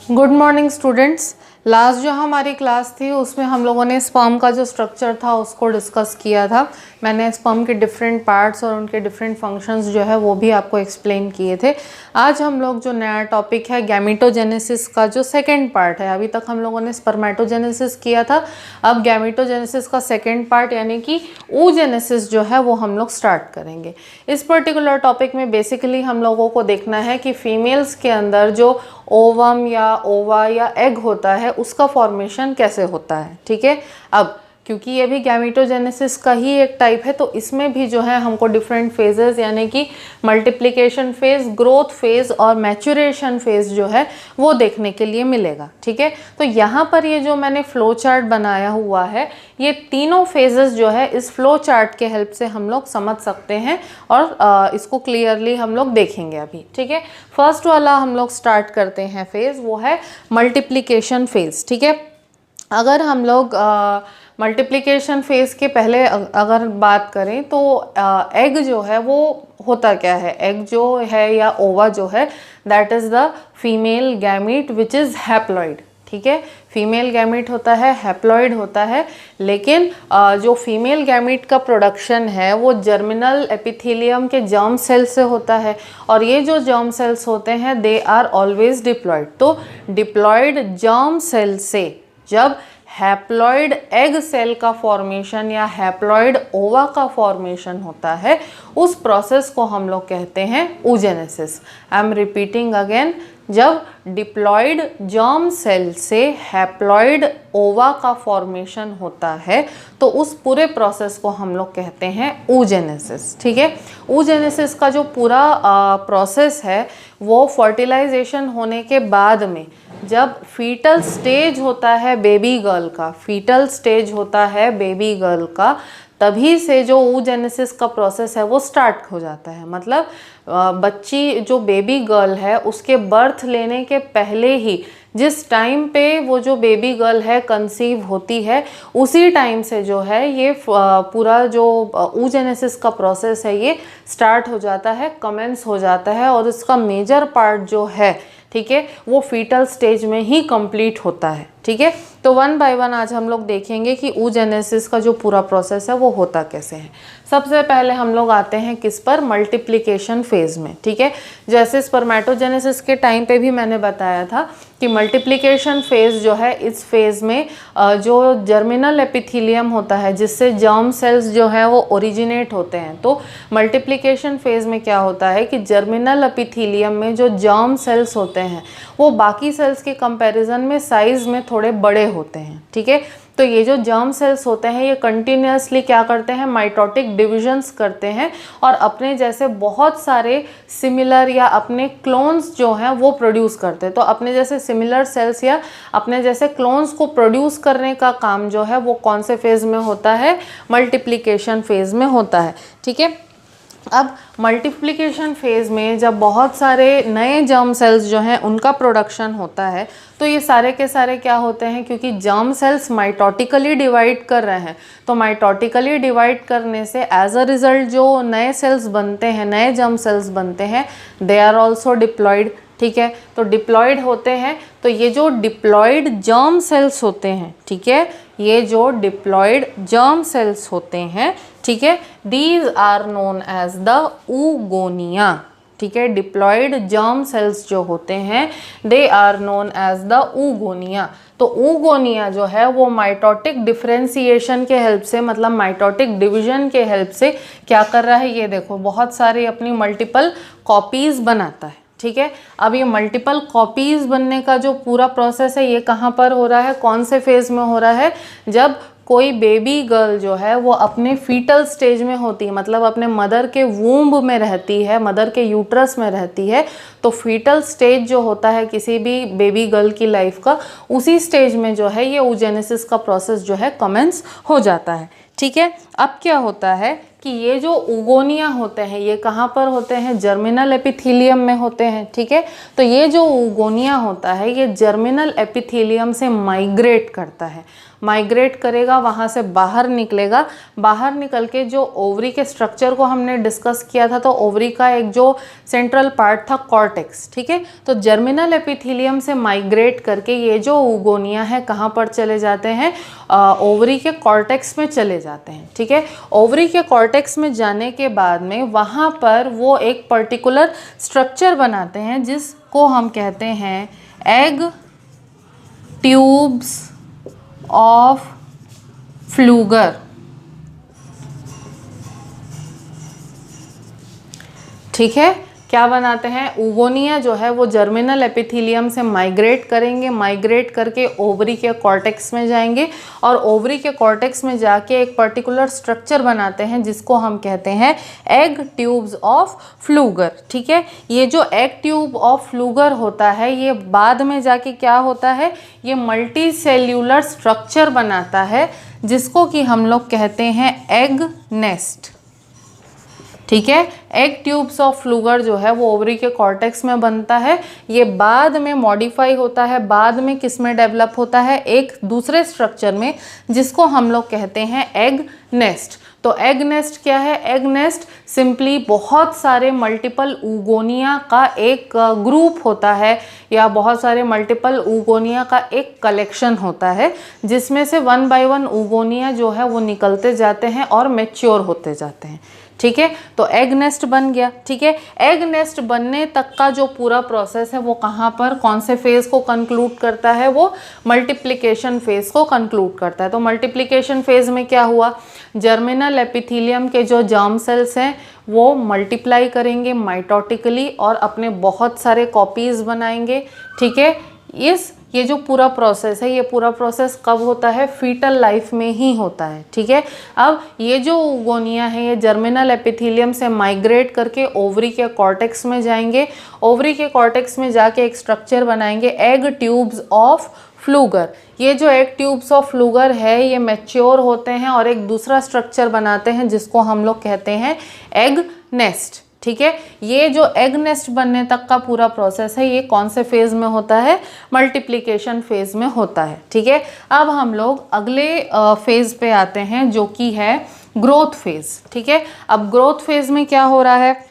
Good morning students. Last जो हमारी class थी उसमें हम लोगों ने स्पर्म का जो स्ट्रक्चर था उसको डिस्कस किया था। मैंने स्पर्म के डिफरेंट पार्ट्स और उनके डिफरेंट फंक्शंस जो है वो भी आपको एक्सप्लेन किए थे। आज हम लोग जो नया टॉपिक है गैमेटोजेनेसिस का जो सेकंड पार्ट है, अभी तक हम लोगों ने स्पर्मेटोजेनेसिस किया था, अब गैमेटोजेनेसिस का सेकंड पार्ट यानी कि oogenesis जो है वो हम लोग स्टार्ट करेंगे। इस पर्टिकुलर टॉपिक में बेसिकली हम लोगों को देखना है कि फीमेल्स के अंदर जो ओवम या ओवा या एग होता है उसका फॉर्मेशन कैसे होता है। ठीक है, अब क्योंकि ये भी गैमेटोजेनेसिस का ही एक टाइप है तो इसमें भी जो है हमको डिफरेंट फेजेस यानी कि मल्टीप्लिकेशन फेज, ग्रोथ फेज और मैच्योरेशन फेज जो है वो देखने के लिए मिलेगा। ठीक है, तो यहाँ पर ये जो मैंने फ्लो चार्ट बनाया हुआ है ये तीनों फेजेस जो है इस फ्लो चार्ट के हेल्प से हम लोग समझ सकते हैं और इसको क्लियरली हम लोग देखेंगे अभी। ठीक है, फर्स्ट वाला हम लोग स्टार्ट करते हैं फेज, वो है मल्टीप्लिकेशन फेज। ठीक है, अगर हम लोग मल्टीप्लिकेशन फेज के पहले अगर बात करें तो एग जो है वो होता क्या है, एग जो है या ओवा जो है that is the female gamete which is haploid. ठीक है, फीमेल गैमीट होता है, हैप्लॉइड होता है, लेकिन जो फीमेल गैमीट का प्रोडक्शन है वो जर्मिनल एपिथेलियम के जर्म सेल से होता है और ये जो जर्म सेल्स होते हैं दे आर ऑलवेज डिप्लॉयड। तो डिप्लॉयड जर्म सेल से जब हैप्लॉइड एग सेल का फॉर्मेशन या हैप्लॉइड ओवा का फॉर्मेशन होता है उस प्रोसेस को हम लोग कहते हैं oogenesis। I am repeating again, जब डिप्लॉयड जर्म सेल से हैप्लॉइड ओवा का फॉर्मेशन होता है तो उस पूरे प्रोसेस को हम लोग कहते हैं oogenesis। ठीक है, oogenesis का जो पूरा प्रोसेस है वो फर्टिलाइजेशन होने के बाद में जब फीटल स्टेज होता है बेबी गर्ल का, फीटल स्टेज होता है बेबी गर्ल का, तभी से जो oogenesis का प्रोसेस है वो स्टार्ट हो जाता है। मतलब बच्ची जो बेबी गर्ल है उसके बर्थ लेने के पहले ही जिस टाइम पे वो जो बेबी गर्ल है कंसीव होती है उसी टाइम से जो है ये पूरा जो oogenesis का प्रोसेस है ये स्टार्ट हो जाता है, कमेंस हो जाता है और इसका मेजर पार्ट जो है, ठीक है, वो फीटल स्टेज में ही कंप्लीट होता है। ठीक है, तो वन बाय वन आज हम लोग देखेंगे कि oogenesis का जो पूरा प्रोसेस है वो होता कैसे है। सबसे पहले हम लोग आते हैं किस पर, मल्टीप्लिकेशन फेज में। ठीक है, जैसे स्पर्मेटोजेनेसिस के टाइम पे भी मैंने बताया था कि मल्टीप्लिकेशन फेज जो है इस फेज में जो जर्मिनल एपिथेलियम होता है जिससे जर्म सेल्स जो है वो ओरिजिनेट होते हैं, तो मल्टीप्लिकेशन फेज में क्या होता है कि जर्मिनल एपिथेलियम में जो जर्म सेल्स होते हैं वो बाकी सेल्स के कंपैरिजन में साइज में थोड़े बड़े होते हैं। ठीक है, तो ये जो जर्म सेल्स होते हैं ये कंटिन्यूसली क्या करते हैं, माइटोटिक डिविजन्स करते हैं और अपने जैसे बहुत सारे सिमिलर या अपने क्लोन्स जो हैं वो प्रोड्यूस करते हैं। तो अपने जैसे सिमिलर सेल्स या अपने जैसे क्लोन्स को प्रोड्यूस करने का काम जो है वो कौन से फेज में होता है, मल्टीप्लिकेशन फेज में होता है। ठीक है, अब मल्टीप्लिकेशन फेज में जब बहुत सारे नए जर्म सेल्स जो हैं उनका प्रोडक्शन होता है तो ये सारे के सारे क्या होते हैं, क्योंकि जर्म सेल्स माइटोटिकली डिवाइड कर रहे हैं तो माइटोटिकली डिवाइड करने से एज अ रिजल्ट जो नए सेल्स बनते हैं, नए जर्म सेल्स बनते हैं, दे आर ऑल्सो डिप्लॉयड। ठीक है, तो डिप्लॉयड होते हैं, तो ये जो डिप्लॉयड जर्म सेल्स होते हैं, ठीक है, ये जो डिप्लॉयड जर्म सेल्स होते हैं, ठीक है, these are known as the oogonia। ठीक है, डिप्लॉयड जर्म सेल्स जो होते हैं they are known as the oogonia। तो oogonia जो है वो माइटोटिक डिफरेंशिएशन के हेल्प से, मतलब माइटोटिक डिवीजन के हेल्प से क्या कर रहा है, ये देखो बहुत सारे अपनी मल्टीपल कॉपीज बनाता है। ठीक है, अब ये मल्टीपल कॉपीज बनने का जो पूरा प्रोसेस है ये कहाँ पर हो रहा है, कौन से फेज में हो रहा है, जब कोई बेबी गर्ल जो है वो अपने फीटल स्टेज में होती है, मतलब अपने मदर के वूम्ब में रहती है, मदर के यूट्रस में रहती है। तो फीटल स्टेज जो होता है किसी भी बेबी गर्ल की लाइफ का, उसी स्टेज में जो है ये oogenesis का प्रोसेस जो है कमेंस हो जाता है। ठीक है, अब क्या होता है कि ये जो oogonia होते हैं ये कहाँ पर होते हैं, जर्मिनल एपिथेलियम में होते हैं। ठीक है, तो ये जो oogonia होता है ये जर्मिनल एपिथेलियम से माइग्रेट करता है। माइग्रेट करेगा, वहाँ से बाहर निकलेगा। बाहर निकल के जो ओवरी के स्ट्रक्चर को हमने डिस्कस किया था, तो ओवरी का एक जो सेंट्रल पार्ट था कॉर्टेक्स, ठीक है, तो जर्मिनल एपिथेलियम से माइग्रेट करके ये जो oogonia है कहाँ पर चले जाते हैं, ओवरी के कॉर्टेक्स में चले जाते हैं, ठीक है। ओवरी के कॉर्टेक्स में जाने के बाद में वहाँ पर वो एक पर्टिकुलर स्ट्रक्चर बनाते हैं जिसको हम कहते हैं एग ट्यूब्स ऑफ फ्लूगर, ठीक है। क्या बनाते हैं, oogonia जो है वो जर्मिनल एपिथेलियम से माइग्रेट करेंगे, माइग्रेट करके ओवरी के कॉर्टेक्स में जाएंगे और ओवरी के कॉर्टेक्स में जाके एक पर्टिकुलर स्ट्रक्चर बनाते हैं जिसको हम कहते हैं एग ट्यूब्स ऑफ फ्लूगर, ठीक है। ये जो एग ट्यूब ऑफ फ्लूगर होता है ये बाद में जाके क्या होता है, ये मल्टी सेल्यूलर स्ट्रक्चर बनाता है जिसको कि हम लोग कहते हैं एग नेस्ट, ठीक है। एग ट्यूब्स ऑफ फ्लूगर जो है वो ओवरी के कॉर्टेक्स में बनता है। ये बाद में मॉडिफाई होता है, बाद में किस में डेवलप होता है, एक दूसरे स्ट्रक्चर में जिसको हम लोग कहते हैं एग नेस्ट। तो एग नेस्ट क्या है, एग नेस्ट सिंपली बहुत सारे मल्टीपल oogonia का एक ग्रुप होता है या बहुत सारे मल्टीपल oogonia का एक कलेक्शन होता है जिसमें से वन बाय वन oogonia जो है वो निकलते जाते हैं और मैच्योर होते जाते हैं, ठीक है। तो एग नेस्ट बन गया, ठीक है। एग नेस्ट बनने तक का जो पूरा प्रोसेस है वो कहाँ पर, कौन से फेज को कंक्लूड करता है, वो मल्टीप्लिकेशन फेज को कंक्लूड करता है। तो मल्टीप्लिकेशन फेज में क्या हुआ, जर्मिनल एपिथेलियम के जो जर्म सेल्स हैं वो मल्टीप्लाई करेंगे माइटोटिकली और अपने बहुत सारे कॉपीज़ बनाएंगे, ठीक है। ये जो पूरा प्रोसेस है, ये पूरा प्रोसेस कब होता है, फीटल लाइफ में ही होता है, ठीक है। अब ये जो oogonia है ये जर्मिनल एपिथेलियम से माइग्रेट करके ओवरी के कॉर्टेक्स में जाएंगे, ओवरी के कॉर्टेक्स में जाके एक स्ट्रक्चर बनाएंगे एग ट्यूब्स ऑफ फ्लूगर। ये जो एग ट्यूब्स ऑफ फ्लूगर है ये मैच्योर होते हैं और एक दूसरा स्ट्रक्चर बनाते हैं जिसको हम लोग कहते हैं एग नेस्ट, ठीक है। ये जो एग नेस्ट बनने तक का पूरा प्रोसेस है ये कौन से फेज में होता है, मल्टीप्लिकेशन फेज में होता है, ठीक है। अब हम लोग अगले फेज पे आते हैं जो कि है ग्रोथ फेज, ठीक है। अब ग्रोथ फेज में क्या हो रहा है,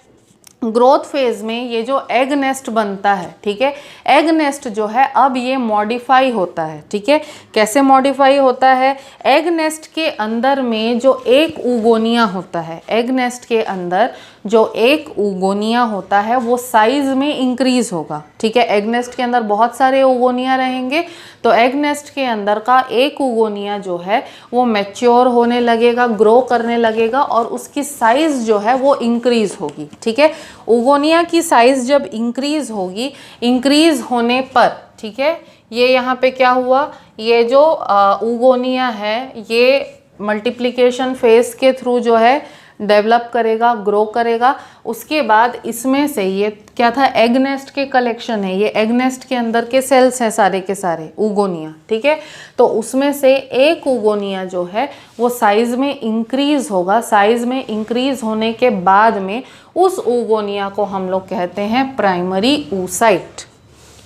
ग्रोथ फेज में ये जो एग नेस्ट बनता है, ठीक है, एग नेस्ट जो है अब ये मॉडिफाई होता है, ठीक है। कैसे मॉडिफाई होता है, एग नेस्ट के अंदर में जो एक oogonia होता है, एग नेस्ट के अंदर जो एक oogonia होता है वो साइज में इंक्रीज होगा, ठीक है। एग नेस्ट के अंदर बहुत सारे oogonia रहेंगे तो एग नेस्ट के अंदर का एक oogonia जो है वो मैच्योर होने लगेगा, ग्रो करने लगेगा और उसकी साइज जो है वो इंक्रीज होगी, ठीक है। oogonia की साइज जब इंक्रीज होगी, इंक्रीज होने पर, ठीक है, ये यहाँ पे क्या हुआ, ये जो oogonia है ये मल्टीप्लिकेशन फेज के थ्रू जो है डेवलप करेगा, ग्रो करेगा। उसके बाद इसमें से ये क्या था, एग नेस्ट के कलेक्शन है, ये एग नेस्ट के अंदर के सेल्स हैं सारे के सारे oogonia, ठीक है। तो उसमें से एक oogonia जो है वो साइज में इंक्रीज होगा, साइज में इंक्रीज होने के बाद में उस oogonia को हम लोग कहते हैं प्राइमरी oocyte,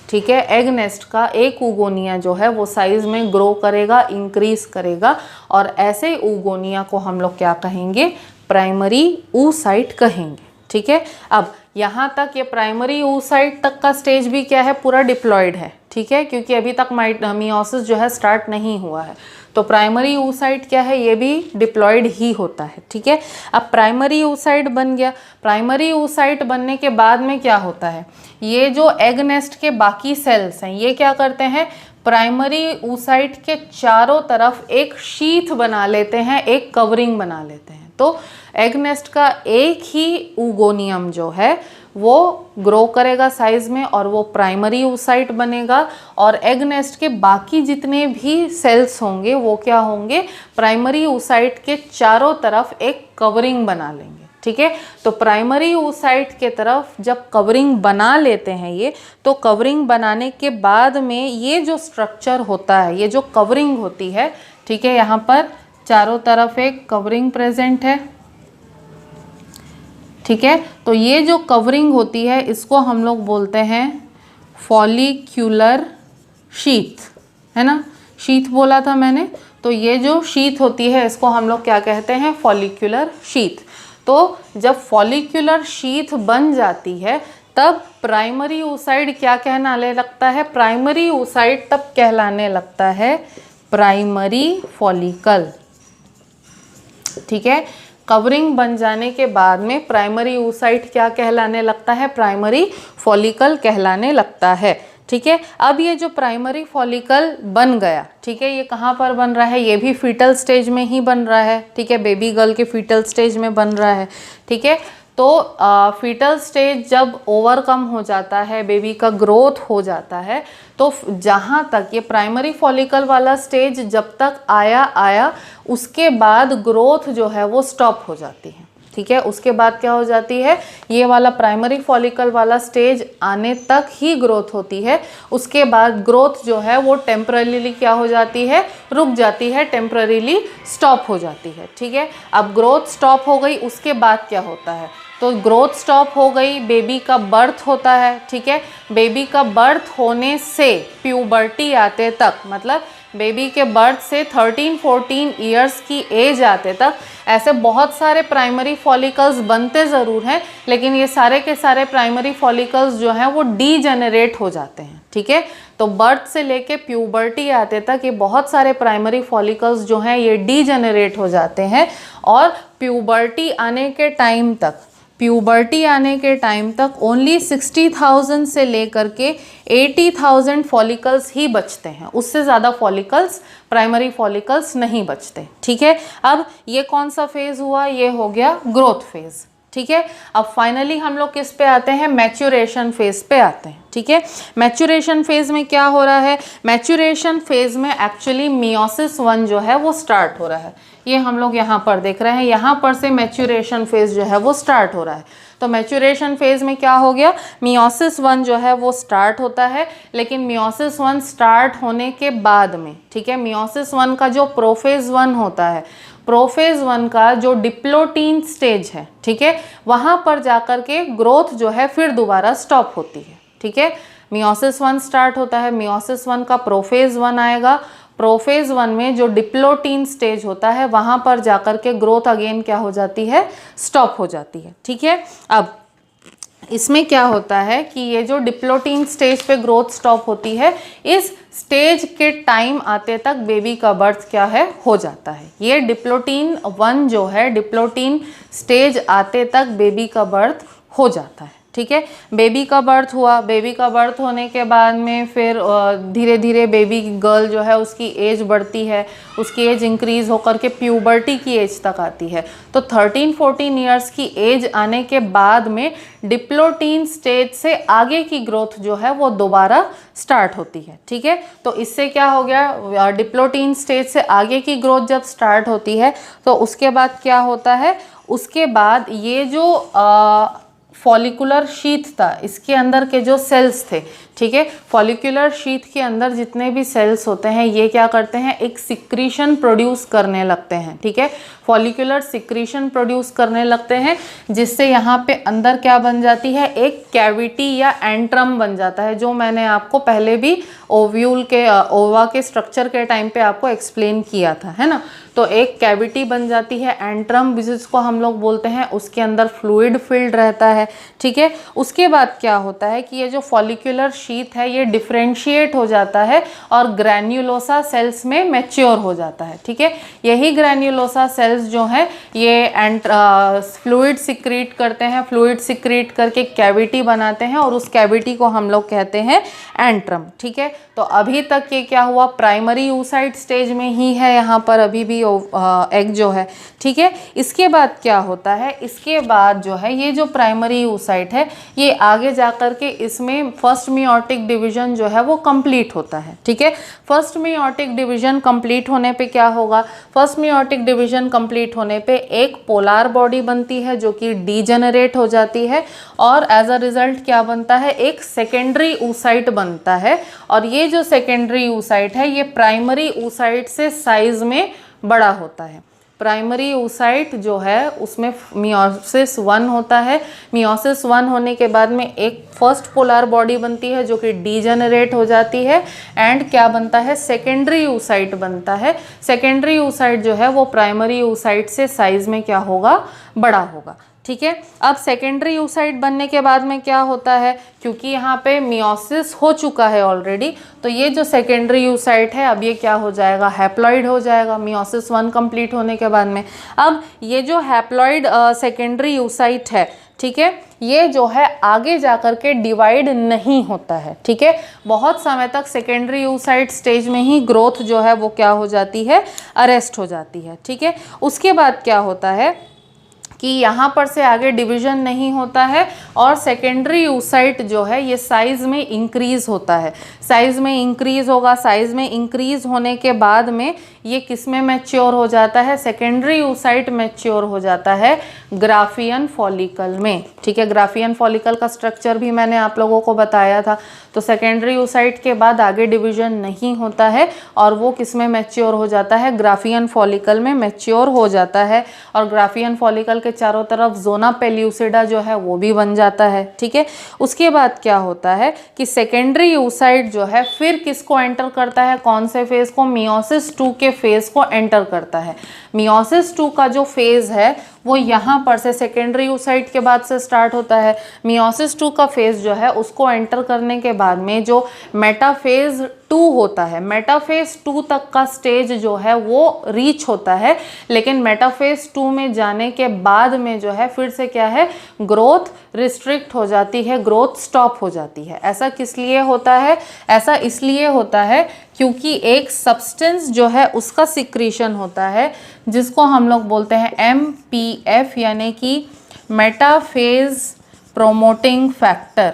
ठीक है। एग नेस्ट का एक oogonia जो है वो साइज में ग्रो करेगा, इंक्रीज करेगा और ऐसे oogonia को हम लोग क्या कहेंगे, प्राइमरी oocyte कहेंगे, ठीक है। अब यहाँ तक ये प्राइमरी oocyte तक का स्टेज भी क्या है, पूरा डिप्लॉयड है, ठीक है, क्योंकि अभी तक मियोसिस जो है स्टार्ट नहीं हुआ है। तो प्राइमरी oocyte क्या है, ये भी डिप्लॉयड ही होता है, ठीक है। अब प्राइमरी oocyte बन गया, प्राइमरी oocyte बनने के बाद में क्या होता है, ये जो एग नेस्ट के बाकी सेल्स हैं ये क्या करते हैं, प्राइमरी oocyte के चारों तरफ एक शीथ बना लेते हैं, एक कवरिंग बना लेते हैं। तो एग नेस्ट का एक ही oogonia जो है वो ग्रो करेगा साइज में और वो प्राइमरी oocyte बनेगा और एग नेस्ट के बाकी जितने भी सेल्स होंगे वो क्या होंगे, प्राइमरी oocyte के चारों तरफ एक कवरिंग बना लेंगे, ठीक है। तो प्राइमरी oocyte के तरफ जब कवरिंग बना लेते हैं ये, तो कवरिंग बनाने के बाद में ये जो स्ट्रक्चर होता है, ये जो कवरिंग होती है, ठीक है, यहाँ पर चारों तरफ एक कवरिंग प्रेजेंट है, ठीक है। तो ये जो कवरिंग होती है इसको हम लोग बोलते हैं फॉलिक्यूलर शीथ, है ना, शीथ बोला था मैंने। तो ये जो शीथ होती है इसको हम लोग क्या कहते हैं, फॉलिक्यूलर शीथ। तो जब फॉलिक्यूलर शीथ बन जाती है तब प्राइमरी oocyte क्या कहलाने लगता है, प्राइमरी oocyte तब कहलाने लगता है प्राइमरी फॉलिकल। ठीक है, कवरिंग बन जाने के बाद में प्राइमरी oocyte क्या कहलाने लगता है, प्राइमरी फॉलिकल कहलाने लगता है। ठीक है, अब ये जो प्राइमरी फॉलिकल बन गया, ठीक है, ये कहाँ पर बन रहा है, ये भी फीटल स्टेज में ही बन रहा है। ठीक है, बेबी गर्ल के फीटल स्टेज में बन रहा है। ठीक है, तो फीटल स्टेज जब ओवरकम हो जाता है, बेबी का ग्रोथ हो जाता है, तो जहाँ तक ये प्राइमरी फॉलिकल वाला स्टेज जब तक आया उसके बाद ग्रोथ जो है वो स्टॉप हो जाती है। ठीक है, उसके बाद क्या हो जाती है, ये वाला प्राइमरी फॉलिकल वाला स्टेज आने तक ही ग्रोथ होती है। उसके बाद ग्रोथ जो है वो टेम्पररीली क्या हो जाती है, रुक जाती है, टेम्पररीली स्टॉप हो जाती है। ठीक है, अब ग्रोथ स्टॉप हो गई, उसके बाद क्या होता है, तो ग्रोथ स्टॉप हो गई, बेबी का बर्थ होता है। ठीक है, बेबी का बर्थ होने से प्यूबर्टी आते तक, मतलब बेबी के बर्थ से 13-14 ईयर्स की एज आते तक ऐसे बहुत सारे प्राइमरी फॉलिकल्स बनते ज़रूर हैं, लेकिन ये सारे के सारे प्राइमरी फॉलिकल्स जो हैं वो डीजेनरेट हो जाते हैं। ठीक है, तो बर्थ से लेके प्यूबर्टी आते तक ये बहुत सारे प्राइमरी फॉलिकल्स जो हैं ये डीजेनरेट हो जाते हैं, और प्यूबर्टी आने के टाइम तक ओनली 60,000 से लेकर के 80,000 फॉलिकल्स ही बचते हैं, उससे ज़्यादा फॉलिकल्स, प्राइमरी फॉलिकल्स नहीं बचते। ठीक है, अब ये कौन सा फेज़ हुआ, ये हो गया ग्रोथ फेज़। ठीक है, अब फाइनली हम लोग किस पे आते हैं, मैच्योरेशन फेज़ पे आते हैं। ठीक है, मैच्योरेशन फेज़ में क्या हो रहा है, मैच्योरेशन फेज़ में एक्चुअली मियोसिस 1 जो है वो स्टार्ट हो रहा है। ये हम लोग यहाँ पर देख रहे हैं, यहाँ पर से मैच्योरेशन फेज़ जो है वो स्टार्ट हो रहा है। तो मैच्योरेशन फेज़ में क्या हो गया, मियोसिस 1 जो है वो स्टार्ट होता है, लेकिन मियोसिस 1 स्टार्ट होने के बाद में, ठीक है, मियोसिस 1 का जो प्रोफेज़ 1 होता है, प्रोफेज़ 1 का जो डिप्लोटीन स्टेज है, ठीक है, वहाँ पर जाकर के ग्रोथ जो है फिर दोबारा स्टॉप होती है। ठीक है, मियोसिस 1 स्टार्ट होता है, मियोसिस 1 का प्रोफेज़ 1 आएगा, प्रोफेज़ 1 में जो डिप्लोटीन स्टेज होता है वहाँ पर जाकर के ग्रोथ अगेन क्या हो जाती है, स्टॉप हो जाती है। ठीक है, अब इसमें क्या होता है कि ये जो डिप्लोटीन स्टेज पे ग्रोथ स्टॉप होती है, इस स्टेज के टाइम आते तक बेबी का बर्थ क्या है, हो जाता है। ये डिप्लोटीन 1 जो है, डिप्लोटीन स्टेज आते तक बेबी का बर्थ हो जाता है। ठीक है, बेबी का बर्थ हुआ, बेबी का बर्थ होने के बाद में फिर धीरे धीरे बेबी गर्ल जो है उसकी एज बढ़ती है, उसकी एज इंक्रीज़ होकर के प्यूबर्टी की एज तक आती है। तो 13-14 ईयर्स की एज आने के बाद में डिप्लोटीन स्टेज से आगे की ग्रोथ जो है वो दोबारा स्टार्ट होती है। ठीक है, तो इससे क्या हो गया, डिप्लोटीन स्टेज से आगे की ग्रोथ जब स्टार्ट होती है तो उसके बाद क्या होता है, उसके बाद ये जो फॉलिकुलर शीथ था, इसके अंदर के जो सेल्स थे, ठीक है, फॉलिकुलर शीथ के अंदर जितने भी सेल्स होते हैं ये क्या करते हैं, एक सिक्रीशन प्रोड्यूस करने लगते हैं। ठीक है, फॉलिकुलर सिक्रीशन प्रोड्यूस करने लगते हैं, जिससे यहाँ पे अंदर क्या बन जाती है, एक कैविटी या एंट्रम बन जाता है, जो मैंने आपको पहले भी ओव्यूल के ओवा के स्ट्रक्चर के टाइम पे आपको एक्सप्लेन किया था, है ना। तो एक कैविटी बन जाती है, एंट्रम जिसको हम लोग बोलते हैं, उसके अंदर फ्लूइड फिल्ड रहता है। ठीक है, उसके बाद क्या होता है कि ये जो फॉलिकुलर शीथ है ये डिफ्रेंशिएट हो जाता है और ग्रैन्युलोसा सेल्स में मैच्योर हो जाता है। ठीक है, यही ग्रैन्युलोसा सेल्स जो हैं ये फ्लूइड सिक्रीट करते हैं, फ्लूइड सिक्रीट करके कैविटी बनाते हैं और उस कैविटी को हम लोग कहते हैं एंट्रम। ठीक है, तो अभी तक ये क्या हुआ, प्राइमरी oocyte स्टेज में ही है यहाँ पर अभी भी एग जो है। ठीक है, इसके बाद क्या होता है, इसके बाद जो है ये जो प्राइमरी oocyte है ये आगे जाकर के इसमें फर्स्ट मियोटिक डिवीजन जो है वो कंप्लीट होता है। ठीक है, फर्स्ट मियोटिक डिवीजन कंप्लीट होने पे क्या होगा, फर्स्ट मियोटिक डिवीजन कंप्लीट होने पे एक पोलर बॉडी बनती है जो कि डीजेनरेट हो जाती है, और एज अ रिजल्ट क्या बनता है, एक सेकेंडरी oocyte बनता है, और ये जो सेकेंडरी oocyte है ये प्राइमरी oocyte से साइज में बड़ा होता है। प्राइमरी oocyte जो है उसमें मियोसिस 1 होता है। मियोसिस 1 होने के बाद में एक फर्स्ट पोलर बॉडी बनती है जो कि डीजेनरेट हो जाती है एंड क्या बनता है, सेकेंडरी oocyte बनता है। सेकेंडरी oocyte जो है वो प्राइमरी oocyte से साइज में क्या होगा, बड़ा होगा। ठीक है, अब सेकेंडरी oocyte बनने के बाद में क्या होता है, क्योंकि यहाँ पे मियोसिस हो चुका है ऑलरेडी, तो ये जो सेकेंडरी oocyte है अब ये क्या हो जाएगा, हैप्लॉइड हो जाएगा मियोसिस 1 कंप्लीट होने के बाद में। अब ये जो हैप्लॉइड सेकेंडरी oocyte है, ठीक है, ये जो है आगे जाकर के डिवाइड नहीं होता है। ठीक है, बहुत समय तक सेकेंडरी oocyte स्टेज में ही ग्रोथ जो है वो क्या हो जाती है, अरेस्ट हो जाती है। ठीक है, उसके बाद क्या होता है कि यहाँ पर से आगे डिवीजन नहीं होता है और सेकेंडरी oocyte जो है ये साइज में इंक्रीज होता है। साइज में इंक्रीज होगा, साइज में इंक्रीज होने के बाद में ये किस में मैच्योर हो जाता है, सेकेंडरी oocyte मैच्योर हो जाता है ग्राफियन फॉलिकल में। ठीक है, ग्राफियन फॉलिकल का स्ट्रक्चर भी मैंने आप लोगों को बताया था। तो सेकेंडरी oocyte के बाद आगे डिवीजन नहीं होता है और वो किस में मैच्योर हो जाता है, ग्राफियन फॉलिकल में मैच्योर हो जाता है और ग्राफियन फॉलिकल के चारों तरफ जोना पेल्यूसिडा जो है वो भी बन जाता है। ठीक है, उसके बाद क्या होता है कि सेकेंडरी oocyte जो है फिर किसको एंटर करता है, कौन से फेज को, मियोसिस 2 के फेज को एंटर करता है। मियोसिस 2 का जो फेज है वो यहाँ पर से सेकेंडरी oocyte के बाद से स्टार्ट होता है। मियोसिस 2 का फेज जो है उसको एंटर करने के बाद में जो मेटाफेज 2 होता है, मेटाफेज 2 तक का स्टेज जो है वो रीच होता है, लेकिन मेटाफेज 2 में जाने के बाद में जो है फिर से क्या है, ग्रोथ रिस्ट्रिक्ट हो जाती है, ग्रोथ स्टॉप हो जाती है। ऐसा किस लिए होता है, ऐसा इसलिए होता है क्योंकि एक सब्सटेंस जो है उसका सिक्रीशन होता है जिसको हम लोग बोलते हैं MPF यानी कि मेटाफेज प्रोमोटिंग फैक्टर।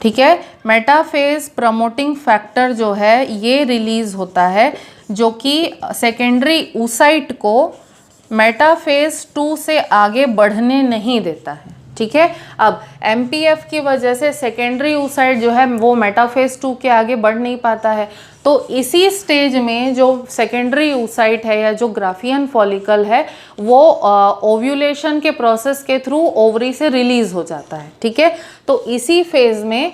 ठीक है, मेटाफेज प्रोमोटिंग फैक्टर जो है ये रिलीज होता है जो कि सेकेंडरी oocyte को मेटाफेज 2 से आगे बढ़ने नहीं देता है। ठीक है, अब MPF की वजह से सेकेंडरी oocyte जो है वो मेटाफेज 2 के आगे बढ़ नहीं पाता है। तो इसी स्टेज में जो सेकेंडरी oocyte है या जो ग्राफियन फॉलिकल है वो ओव्यूलेशन के प्रोसेस के थ्रू ओवरी से रिलीज हो जाता है। ठीक है, तो इसी फेज में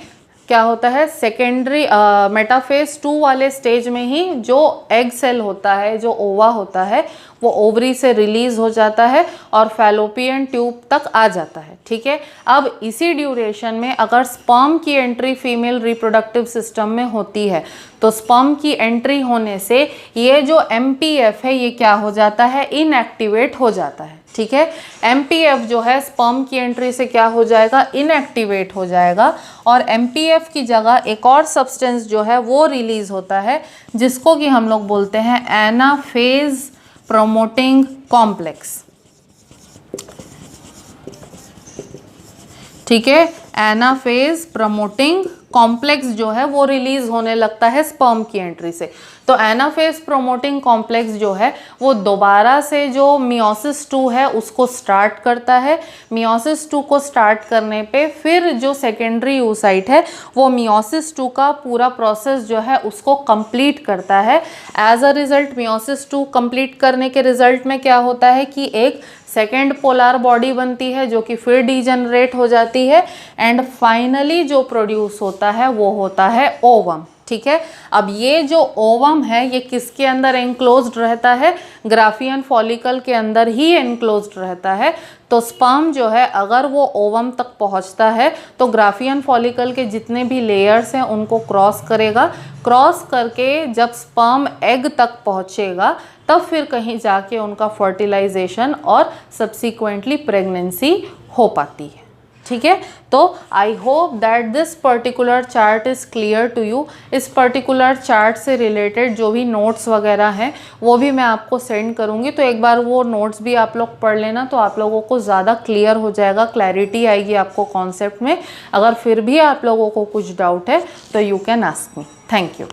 क्या होता है, सेकेंडरी मेटाफेज 2 वाले स्टेज में ही जो एग सेल होता है, जो ओवा होता है, वो ओवरी से रिलीज हो जाता है और फैलोपियन ट्यूब तक आ जाता है। ठीक है, अब इसी ड्यूरेशन में अगर स्पर्म की एंट्री फीमेल रिप्रोडक्टिव सिस्टम में होती है तो स्पर्म की एंट्री होने से ये जो MPF है ये क्या हो जाता है, इनएक्टिवेट हो जाता है। ठीक है, MPF जो है स्पर्म की एंट्री से क्या हो जाएगा, इनएक्टिवेट हो जाएगा और MPF की जगह एक और सब्सटेंस जो है वो रिलीज होता है जिसको कि हम लोग बोलते हैं एनाफेज प्रोमोटिंग कॉम्प्लेक्स। ठीक है, एनाफेज प्रोमोटिंग कॉम्प्लेक्स जो है वो रिलीज होने लगता है स्पर्म की एंट्री से। तो एनाफेज प्रोमोटिंग कॉम्प्लेक्स जो है वो दोबारा से जो मियोसिस 2 है उसको स्टार्ट करता है। मियोसिस 2 को स्टार्ट करने पे फिर जो सेकेंडरी oocyte है वो मियोसिस 2 का पूरा प्रोसेस जो है उसको कंप्लीट करता है। As a result meiosis 2 complete करने के रिजल्ट में क्या होता है कि एक सेकेंड पोलर बॉडी बनती है जो कि फिर डीजनरेट हो जाती है एंड फाइनली जो प्रोड्यूस होता है वो होता है ओवम। ठीक है, अब ये जो ओवम है ये किसके अंदर एनक्लोज्ड रहता है, ग्राफियन फॉलिकल के अंदर ही एनक्लोज्ड रहता है। तो स्पर्म जो है अगर वो ओवम तक पहुंचता है तो ग्राफियन फॉलिकल के जितने भी लेयर्स हैं उनको क्रॉस करेगा, क्रॉस करके जब स्पर्म एग तक पहुंचेगा तब फिर कहीं जाके उनका फर्टिलाइजेशन और सब्सिक्वेंटली प्रेगनेंसी हो पाती है। ठीक है, तो I hope that this particular chart is clear to you. इस पर्टिकुलर चार्ट से रिलेटेड जो भी नोट्स वगैरह हैं वो भी मैं आपको सेंड करूँगी, तो एक बार वो नोट्स भी आप लोग पढ़ लेना तो आप लोगों को ज़्यादा क्लियर हो जाएगा, क्लैरिटी आएगी आपको कॉन्सेप्ट में। अगर फिर भी आप लोगों को कुछ डाउट है तो you can ask me. Thank you.